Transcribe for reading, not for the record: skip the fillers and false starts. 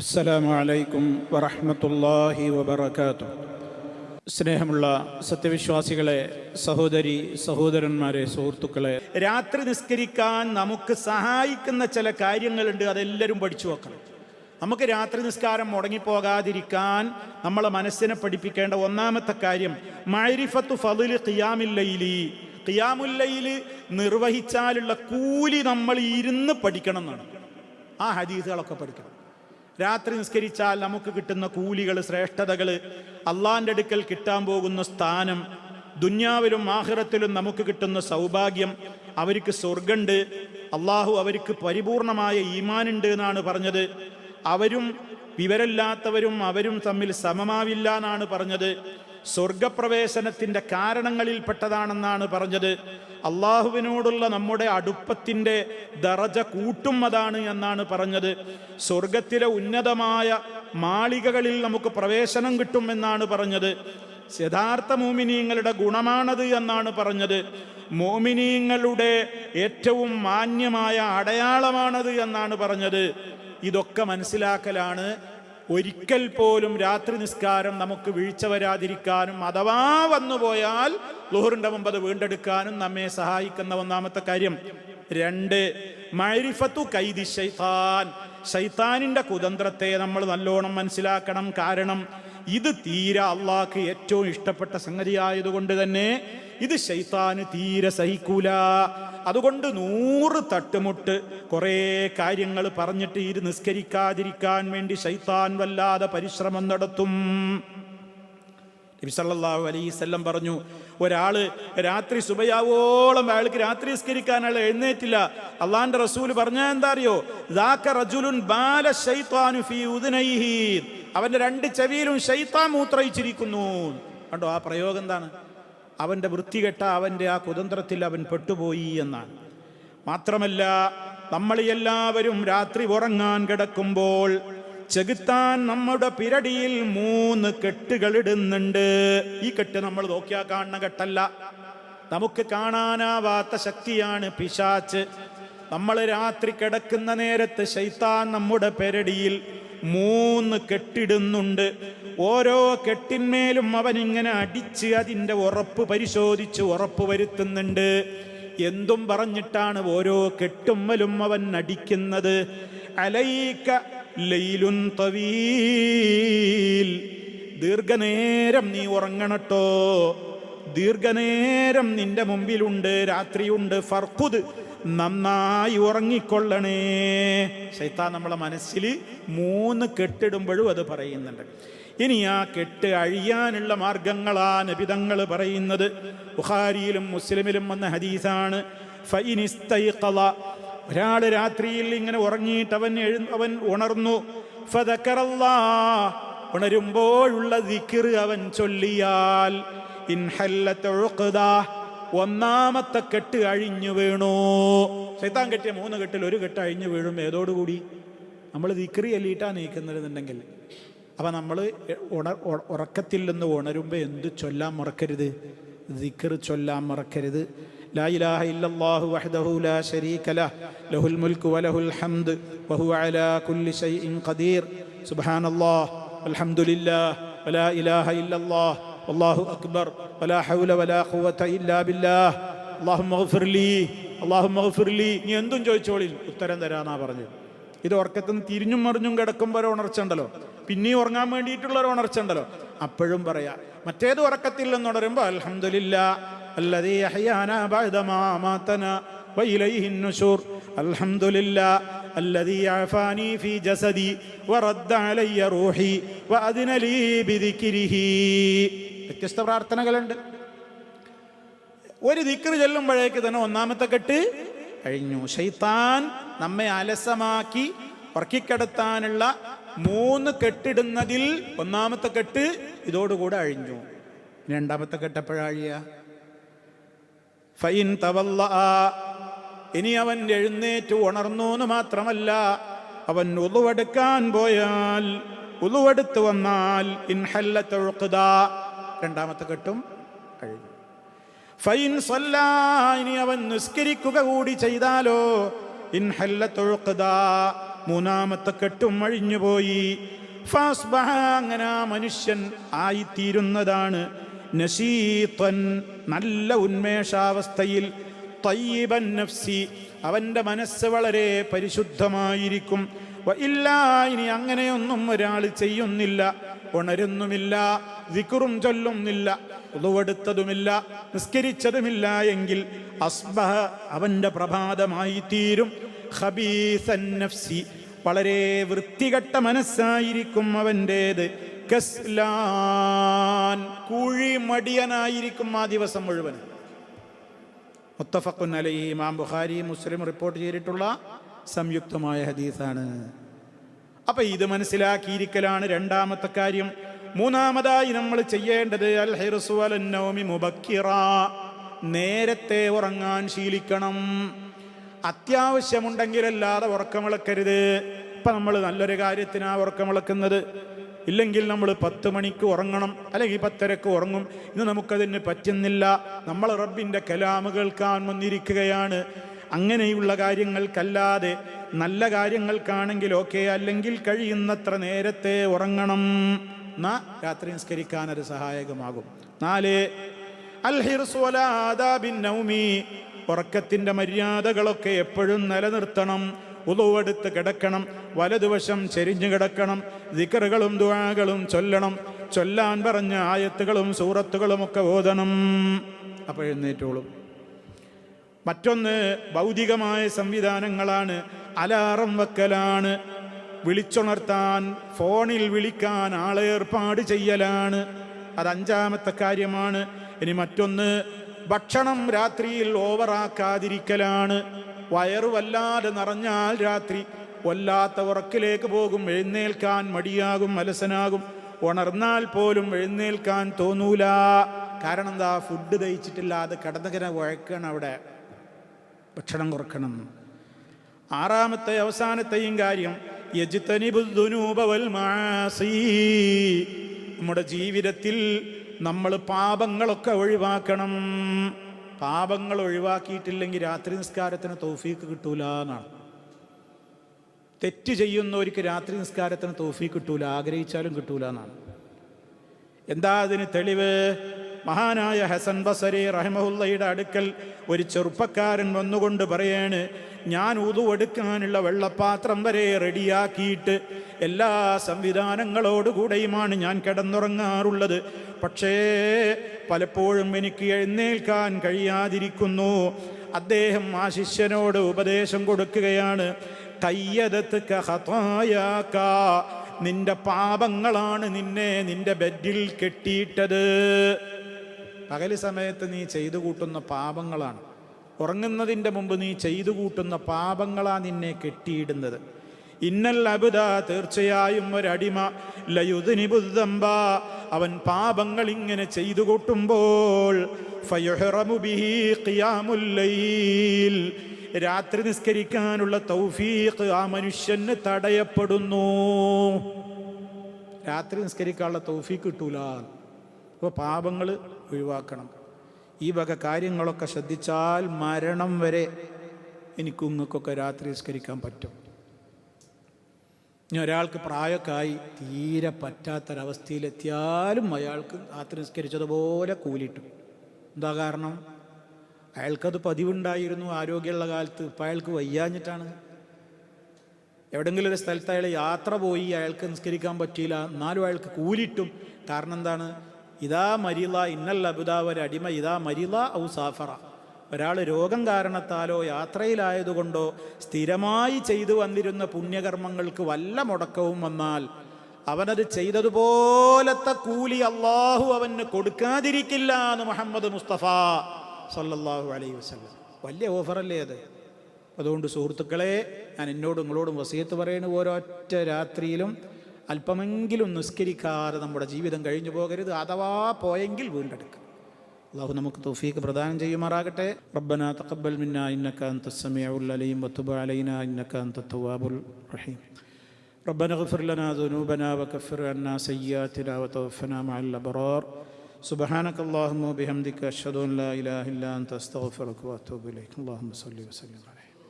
അസ്സലാമു അലൈക്കും വറഹ്മത്തുള്ളാഹി വബറകാതുഹു. സ്നേഹമുള്ള സത്യവിശ്വാസികളെ, സഹോദരി സഹോദരന്മാരെ, സുഹൃത്തുക്കളെ, രാത്രി നിസ്കരിക്കാൻ നമുക്ക് സഹായിക്കുന്ന ചില കാര്യങ്ങളുണ്ട്. അതെല്ലാവരും പഠിച്ചു വെക്കണം. നമുക്ക് രാത്രി നിസ്കാരം മുടങ്ങിപ്പോകാതിരിക്കാൻ നമ്മളെ മനസ്സിനെ പഠിപ്പിക്കേണ്ട ഒന്നാമത്തെ കാര്യം മഅരിഫത്തു ഫളിൽ ഖിയാമുൽ ലൈലി. ഖിയാമുൽ ലൈലി നിർവഹിച്ചാലുള്ള കൂലി നമ്മൾ ഇരുന്ന് പഠിക്കണം എന്നാണ്. ആ ഹദീസുകളൊക്കെ പഠിക്കണം. രാത്രി നിസ്കരിച്ചാൽ നമുക്ക് കിട്ടുന്ന കൂലികൾ, ശ്രേഷ്ഠതകൾ, അള്ളാൻ്റെ അടുക്കൽ കിട്ടാൻ പോകുന്ന സ്ഥാനം, ദുന്യാവിലും ആഖിറത്തിലും നമുക്ക് കിട്ടുന്ന സൗഭാഗ്യം, അവർക്ക് സ്വർഗമുണ്ട്, അള്ളാഹു അവർക്ക് പരിപൂർണമായ ഈമാനുണ്ട് എന്നാണ് പറഞ്ഞത്. അവരും വിവരമില്ലാത്തവരും അവരും തമ്മിൽ സമമാവില്ല എന്നാണ് പറഞ്ഞത്. സ്വർഗപ്രവേശനത്തിൻ്റെ കാരണങ്ങളിൽപ്പെട്ടതാണെന്നാണ് പറഞ്ഞത്. അള്ളാഹുവിനോടുള്ള നമ്മുടെ അടുപ്പത്തിൻ്റെ ദറജ കൂട്ടും അതാണ് എന്നാണ് പറഞ്ഞത്. സ്വർഗത്തിലെ ഉന്നതമായ മാളികകളിൽ നമുക്ക് പ്രവേശനം കിട്ടുമെന്നാണ് പറഞ്ഞത്. യഥാർത്ഥ മോമിനീങ്ങളുടെ ഗുണമാണത് എന്നാണ് പറഞ്ഞത്. മോമിനീങ്ങളുടെ ഏറ്റവും മാന്യമായ അടയാളമാണത് എന്നാണ് പറഞ്ഞത്. ഇതൊക്കെ മനസ്സിലാക്കലാണ് ഒരിക്കൽ പോലും രാത്രി നിസ്കാരം നമുക്ക് വീഴ്ച വരാതിരിക്കാനും അഥവാ വന്നുപോയാൽ ളുഹറിന്റെ മുമ്പ് അത് വീണ്ടെടുക്കാനും നമ്മെ സഹായിക്കുന്ന ഒന്നാമത്തെ കാര്യം. 2, മഅരിഫത്തു കൈദി ശൈത്താൻ. ശൈത്താനിന്റെ കുതന്ത്രത്തെ നമ്മൾ നല്ലോണം മനസ്സിലാക്കണം. കാരണം ഇത് തീരെ അള്ളാഹ്ക്ക് ഏറ്റവും ഇഷ്ടപ്പെട്ട സംഗതിയായതുകൊണ്ട് തന്നെ ഇത് ശൈത്താന് തീരെ സഹിക്കൂല. അതുകൊണ്ട് 100 തട്ടുമുട്ട് കുറേ കാര്യങ്ങൾ പറഞ്ഞിട്ട് ഇത് നിസ്കരിക്കാതിരിക്കാൻ വേണ്ടി ശൈത്താൻ വല്ലാതെ പരിശ്രമം നടത്തും. നബി സല്ലല്ലാഹു അലൈഹി വസല്ലം പറഞ്ഞു, ഒരാള് രാത്രി സുബയാവോളം അയാൾക്ക് രാത്രി നിസ്കരിക്കാൻ അയാൾ എഴുന്നേറ്റില്ല. അള്ളാന്റെ റസൂൽ പറഞ്ഞാൽ എന്താ അറിയോ? ദാക റജുലുൻ ബാല ശൈത്താനു ഫീ ഉദ്നൈഹി. അവന്റെ 2 ചെവിയിലും ശൈത്താൻ മൂത്രയിച്ചിരിക്കുന്നു. കണ്ടോ ആ പ്രയോഗം എന്താണ്? അവൻ്റെ വൃത്തികെട്ട അവൻ്റെ ആ കുതന്ത്രത്തിൽ അവൻ പെട്ടുപോയി എന്നാണ്. മാത്രമല്ല, നമ്മൾ എല്ലാവരും രാത്രി ഉറങ്ങാൻ കിടക്കുമ്പോൾ ചെകുത്താൻ നമ്മുടെ പിരടിയിൽ 3 കെട്ടുകൾ ഇടുന്നുണ്ട്. ഈ കെട്ട് നമ്മൾ നോക്കിയാൽ കാണുന്ന കെട്ടല്ല, നമുക്ക് കാണാനാവാത്ത ശക്തിയാണ് പിശാച്ച്. നമ്മൾ രാത്രി കിടക്കുന്ന നേരത്ത് ശൈത്താൻ നമ്മുടെ പിരടിയിൽ 3 കെട്ടിടുന്നുണ്ട്. ഓരോ കെട്ടിന്മേലും അവൻ ഇങ്ങനെ അടിച്ച് അതിൻ്റെ ഉറപ്പ് പരിശോധിച്ച് ഉറപ്പ് വരുത്തുന്നുണ്ട്. എന്തും പറഞ്ഞിട്ടാണ് ഓരോ കെട്ടുമ്മലും അവൻ അടിക്കുന്നത്. അലൈക ലൈലുൻ തവീൽ. ദീർഘനേരം നീ ഉറങ്ങണട്ടോ, ദീർഘനേരം നിന്റെ മുമ്പിലുണ്ട്, രാത്രിയുണ്ട്. ഫർഖുദ്, നന്നായി ഉറങ്ങിക്കൊള്ളണേ. ശൈത്താൻ നമ്മളെ മനസ്സിൽ 3 കെട്ടിടുമ്പോഴും അത് പറയുന്നുണ്ട്. ഇനി ആ കെട്ട് അഴിയാനുള്ള മാർഗങ്ങളാ നബിതങ്ങൾ പറയുന്നത്. ബുഖാരിയിലും മുസ്ലിമിലും വന്ന ഹദീസാണ്. ഫഇനിസ്തൈഖള, ഒരാൾ രാത്രിയിൽ ഇങ്ങനെ ഉറങ്ങിയിട്ട് അവൻ ഉണർന്നു. ഫദക്കറല്ലാഹ്, ഉണരുമ്പോഴുള്ള ദിക്ർ അവൻ ചൊല്ലിയാൽ ഇൻഹല്ലത ഉഖദാ, 1ാമത്തെ കെട്ട് അഴിഞ്ഞു വീണു. ശൈത്താൻ കെട്ടിയ 3 കെട്ടിൽ 1 കെട്ട് അഴിഞ്ഞു വീഴും. ഏതോടുകൂടി? നമ്മൾ ദിക്ർ ചൊല്ലിയിട്ടാണ് നീക്കുന്നതെന്നുണ്ടെങ്കിൽ. അപ്പം നമ്മൾ ഉറക്കത്തിൽ നിന്ന് ഉണരുമ്പോൾ എന്ത് ചൊല്ലാൻ മറക്കരുത്? ദിക്ർ ചൊല്ലാൻ മറക്കരുത്. ലാ ഇലാഹ ഇല്ലല്ലാഹു വഹ്ദഹു ലാ ശരീക ലഹ് ലഹുൽ മുൽക്കു വലഹുൽ ഹംദ് വഹുവ അലാ കുല്ലി ശൈഇൻ ഖദീർ. സുബ്ഹാനല്ലാഹ് വൽഹംദുലില്ലാഹ് വലാ ഇലാഹ ഇല്ലല്ലാഹ് വല്ലാഹു അക്ബർ വലാ ഹൗല വലാ ഖുവത ഇല്ലാ ബില്ലാഹ് അല്ലാഹുമ്മഗ്ഫിർ ലീ അല്ലാഹുമ്മഗ്ഫിർ ലീ. നീ എന്തും ചോദിച്ചോളിൽ ഉത്തരം തരാനാ പറഞ്ഞത്. ഇത് ഉറക്കത്തിൽ നിന്ന് തിരിഞ്ഞും മറിഞ്ഞും കിടക്കുമ്പോൾ ഒരു ഉണർച്ച ഉണ്ടല്ലോ, പിന്നെയും ഉറങ്ങാൻ വേണ്ടിയിട്ടുള്ള ഒരു ഉണർച്ച ഉണ്ടല്ലോ, അപ്പോഴും പറയാം. മറ്റേത് ഉറക്കത്തിൽ നിന്നുണരുമ്പോൾ അൽഹംദുലില്ലാഹ് അല്ലദീ അഹ്യാനാ ബഅദ മാ അമാതനാ വഇലൈഹിൻ നുശൂർ. അൽഹംദുലില്ലാഹ് അല്ലദീ അഫാനി ഫീ ജസദി വറദ്ദ അലയ്യ റൂഹി വഅദ്ന ലീ ബിദിക്രിഹി. വ്യത്യസ്ത പ്രാർത്ഥനകളുണ്ട്. ഒരു ദിക്ർ ചൊല്ലുമ്പോഴേക്ക് തന്നെ 1ാമത്തെ കെട്ട് കഴിഞ്ഞു. ശൈത്താൻ നമ്മെ അലസമാക്കി ഉറക്കിക്കിടത്താനുള്ള 3 കെട്ടിടുന്നതിൽ 1ാമത്തെ കെട്ട് ഇതോടുകൂടെ അഴിഞ്ഞു. 2ാമത്തെ കെട്ട് എപ്പോഴഴിയ? ഫൈൻ തവല്ലഅ, ഇനി അവൻ എഴുന്നേറ്റ് ഉണർന്നു എന്ന് മാത്രമല്ല, അവൻ ഉളുവെടുക്കാൻ പോയാൽ, ഉളുവെടുത്ത് വന്നാൽ ഇൻഹല്ലത ഉഖദാ, 2ാമത്തെ കെട്ടും കഴിഞ്ഞു. ഫൈൻ സല്ലാ, ഇനി അവൻ നിസ്കരിക്കുക കൂടി ചെയ്താലോ, ഇൻഹല്ലത ഉഖദാ, മൂന്നാമത്തെ കെട്ടും അഴിഞ്ഞുപോയി. ഫാസ്ബഹ, അങ്ങനെ ആ മനുഷ്യൻ ആയിത്തീരുന്നതാണ് നശീത്വൻ, നല്ല ഉന്മേഷാവസ്ഥയിൽ. തയ്യിബൻ നഫ്സി, അവൻ്റെ മനസ്സ് വളരെ പരിശുദ്ധമായിരിക്കും. ഇല്ല, ഇനി അങ്ങനെയൊന്നും ഒരാൾ ചെയ്യുന്നില്ല, ഉണരുന്നുമില്ല, ദിക്റും ചൊല്ലുന്നില്ല, ഉളുവെടുത്തതുമില്ല, നിസ്കരിച്ചതുമില്ല എങ്കിൽ അസ്ബഹ, അവൻ്റെ പ്രഭാതമായി തീരും. ഖബീസൻ നഫ്സി, വളരെ വൃത്തികെട്ട മനസ്സായിരിക്കും അവൻ്റേത്. കസ്ലാൻ, കുഴിമടിയനായിരിക്കും ആ ദിവസം മുഴുവൻ. മുത്തഫഖുൻ അലൈഹി, ഇമാം ബുഖാരി മുസ്ലിം റിപ്പോർട്ട് ചെയ്തിട്ടുള്ള സംയുക്തമായ ഹദീസാണ്. അപ്പൊ ഇത് മനസ്സിലാക്കിയിരിക്കലാണ് രണ്ടാമത്തെ കാര്യം. മൂന്നാമതായി നമ്മൾ ചെയ്യേണ്ടത് അൽ ഹിർസു അലൻ നൗമി മുബക്കിറ, നേരത്തെ ഉറങ്ങാൻ ശീലിക്കണം. അത്യാവശ്യമുണ്ടെങ്കിലല്ലാതെ ഉറക്കമിളക്കരുത്. ഇപ്പം നമ്മൾ നല്ലൊരു കാര്യത്തിനാണ് ഉറക്കമിളക്കുന്നത്, ഇല്ലെങ്കിൽ നമ്മൾ 10 മണിക്ക് ഉറങ്ങണം, അല്ലെങ്കിൽ 10:30 ഉറങ്ങും. ഇന്ന് നമുക്കതിന് പറ്റുന്നില്ല. നമ്മൾ റബ്ബിൻ്റെ കലാമ് കേൾക്കാൻ വന്നിരിക്കുകയാണ്. അങ്ങനെയുള്ള കാര്യങ്ങൾക്കല്ലാതെ നല്ല കാര്യങ്ങൾക്കാണെങ്കിൽ ഓക്കെ, അല്ലെങ്കിൽ കഴിയുന്നത്ര നേരത്തെ ഉറങ്ങണം. എന്നാ രാത്രി നിസ്കരിക്കാൻ അത് സഹായകമാകും. 4 അൽ ഹിർസു അലാ ആദാബിൻ നൗമി, ഉറക്കത്തിൻ്റെ മര്യാദകളൊക്കെ എപ്പോഴും നിലനിർത്തണം. ഉളുവെടുത്ത് കിടക്കണം, വലതുവശം ചെരിഞ്ഞു കിടക്കണം, ദിക്റുകളും ദുആകളും ചൊല്ലണം, ചൊല്ലാൻ പറഞ്ഞ ആയത്തുകളും സൂറത്തുകളും ഒക്കെ ഓതണം. അപ്പോൾ എഴുന്നേറ്റോളും. മറ്റൊന്ന് ഭൗതികമായ സംവിധാനങ്ങളാണ്. അലാറം വെക്കലാണ്, വിളിച്ചുണർത്താൻ, ഫോണിൽ വിളിക്കാൻ ആളെ ഏർപ്പാട് ചെയ്യലാണ്. അത് 5ാമത്തെ കാര്യമാണ്. ഇനി മറ്റൊന്ന് ഭക്ഷണം രാത്രിയിൽ ഓവറാക്കാതിരിക്കലാണ്. വയറ് വല്ലാതെ നിറഞ്ഞാൽ രാത്രി വല്ലാത്ത ഉറക്കിലേക്ക് പോകും, എഴുന്നേൽക്കാൻ മടിയാകും, അലസനാകും. ഉണർന്നാൽ പോലും എഴുന്നേൽക്കാൻ തോന്നൂല. കാരണം എന്താ? ഫുഡ് ദഹിച്ചിട്ടില്ല, അത് കിടന്നിങ്ങനെ വഴക്കണം. അവിടെ ഭക്ഷണം കുറക്കണം. 6ാമത്തെ അവസാനത്തെയും കാര്യം യജ്തനിബുദ്ദുനൂബ വൽ മആസി, നമ്മുടെ ജീവിതത്തിൽ നമ്മൾ പാപങ്ങളൊക്കെ ഒഴിവാക്കണം. പാപങ്ങൾ ഒഴിവാക്കിയിട്ടില്ലെങ്കിൽ രാത്രി നിസ്കാരത്തിന് തൗഫീക്ക് കിട്ടൂല എന്നാണ്. തെറ്റ് ചെയ്യുന്നവർക്ക് രാത്രി നിസ്കാരത്തിന് തൗഫീക്ക് കിട്ടൂല, ആഗ്രഹിച്ചാലും കിട്ടൂല എന്നാണ്. എന്താ അതിന് തെളിവ്? മഹാനായ ഹസൻ ബസരി റഹിമഹുല്ലയുടെ അടുക്കൽ ഒരു ചെറുപ്പക്കാരൻ വന്നുകൊണ്ട് പറയാണ്, ഞാൻ ഉദു എടുക്കാനുള്ള വെള്ളപ്പാത്രം വരെ റെഡിയാക്കിയിട്ട് എല്ലാ സംവിധാനങ്ങളോടുകൂടെയുമാണ് ഞാൻ കിടന്നുറങ്ങാറുള്ളത്. പക്ഷേ പലപ്പോഴും എനിക്ക് എഴുന്നേൽക്കാൻ കഴിയാതിരിക്കുന്നു. അദ്ദേഹം ആ ശിഷ്യനോട് ഉപദേശം കൊടുക്കുകയാണ്, ഖയ്യദത്ക ഖതായാക, നിന്റെ പാപങ്ങളാണ് നിന്റെ ബെഡിൽ കെട്ടിയിട്ടത്. പകൽ സമയത്ത് നീ ചെയ്തു കൂട്ടുന്ന പാപങ്ങളാണ്, ഉറങ്ങുന്നതിൻ്റെ മുമ്പ് നീ ചെയ്തു കൂട്ടുന്ന പാപങ്ങളാണ് നിന്നെ കെട്ടിയിടുന്നത്. ഇന്നൽ അബ്ദ, തീർച്ചയായും ഒരടിമ, ലയുദ്നിബുദ്ദംബ, അവൻ പാപങ്ങൾ ഇങ്ങനെ ചെയ്തു കൂട്ടുമ്പോൾ ഫയഹ്റമു ബിഹി ഖിയാമുൽ ലൈൽ, രാത്രി നിസ്കരിക്കാനുള്ള തൗഫീഖ് ആ മനുഷ്യന് തടയപ്പെടുന്നു. രാത്രി നിസ്കരിക്കാനുള്ള തൗഫീഖ് കിട്ടൂല. അപ്പോൾ പാപങ്ങൾ ഒഴിവാക്കണം. ഈ വക കാര്യങ്ങളൊക്കെ ശ്രദ്ധിച്ചാൽ മരണം വരെ എനിക്കും നിങ്ങൾക്കൊക്കെ രാത്രി നിസ്കരിക്കാൻ പറ്റും. ഇനി ഒരാൾക്ക് പ്രായമൊക്കെയായി തീരെ പറ്റാത്തൊരവസ്ഥയിലെത്തിയാലും അയാൾക്ക് രാത്രി നിസ്കരിച്ചതുപോലെ കൂലിട്ടും. എന്താ കാരണം? അയാൾക്കത് പതിവുണ്ടായിരുന്നു ആരോഗ്യമുള്ള കാലത്ത്. ഇപ്പം അയാൾക്ക് വയ്യാഞ്ഞിട്ടാണ്. എവിടെയെങ്കിലും ഒരു സ്ഥലത്ത് അയാൾ യാത്ര പോയി, അയാൾക്ക് നിസ്കരിക്കാൻ പറ്റിയില്ല, എന്നാലും അയാൾക്ക് കൂലിട്ടും. കാരണം എന്താണ്? ഇതാ മരിള ഇന്നൽ അബ്ദ, ഒരടിമ ഇതാ മരിള ഔ സാഫറ, ഒരാൾ രോഗം കാരണത്താലോ യാത്രയിലായതുകൊണ്ടോ സ്ഥിരമായി ചെയ്തു വന്നിരുന്ന പുണ്യകർമ്മങ്ങൾക്ക് വല്ല മുടക്കവും വന്നാൽ അവനത് ചെയ്തതുപോലത്തെ കൂലി അള്ളാഹു അവന് കൊടുക്കാതിരിക്കില്ല എന്ന് മുഹമ്മദ് മുസ്തഫ സല്ലല്ലാഹു അലൈഹി വസല്ലം. വലിയ ഓഫറല്ലേ അത്? അതുകൊണ്ട് സുഹൃത്തുക്കളെ, ഞാൻ എന്നോടും നിങ്ങളോടും വസിയത്ത് പറയുന്നു, ഓരോറ്റ രാത്രിയിലും അല്പമെങ്കിലും നിസ്കരിക്കാതെ നമ്മുടെ ജീവിതം കഴിഞ്ഞു പോകരുത്. അഥവാ പോയെങ്കിൽ വീണ്ടെടുക്കുക. അള്ളാഹു നമുക്ക് തൗഫീഖ് പ്രദാനം ചെയ്യുമാറാകട്ടെ. റബ്ബനാ തഖബ്ബൽ മിന്നാ ഇന്നക അൻതസ് സമീഉൽ അലീം വതുബ് അലൈനാ ഇന്നക അൻതത് തവ്വാബുർ റഹീം. റബ്ബനാ ഇഗ്ഫിർ ലനാ ദുനൂബനാ വകഫിർ അന്നാ സയ്യിആതിനാ വതവഫനാ മഅൽ അബ്റാർ. സുബ്ഹാനക അല്ലാഹുമ്മ വബിഹംദിക അഷ്ഹദു അൻ ലാ ഇലാഹ ഇല്ലാ അൻത അസ്തഗ്ഫിറുക വഅതൂബു ഇലൈക്. അല്ലാഹുമ്മ സ്വല്ലി വസല്ലിം.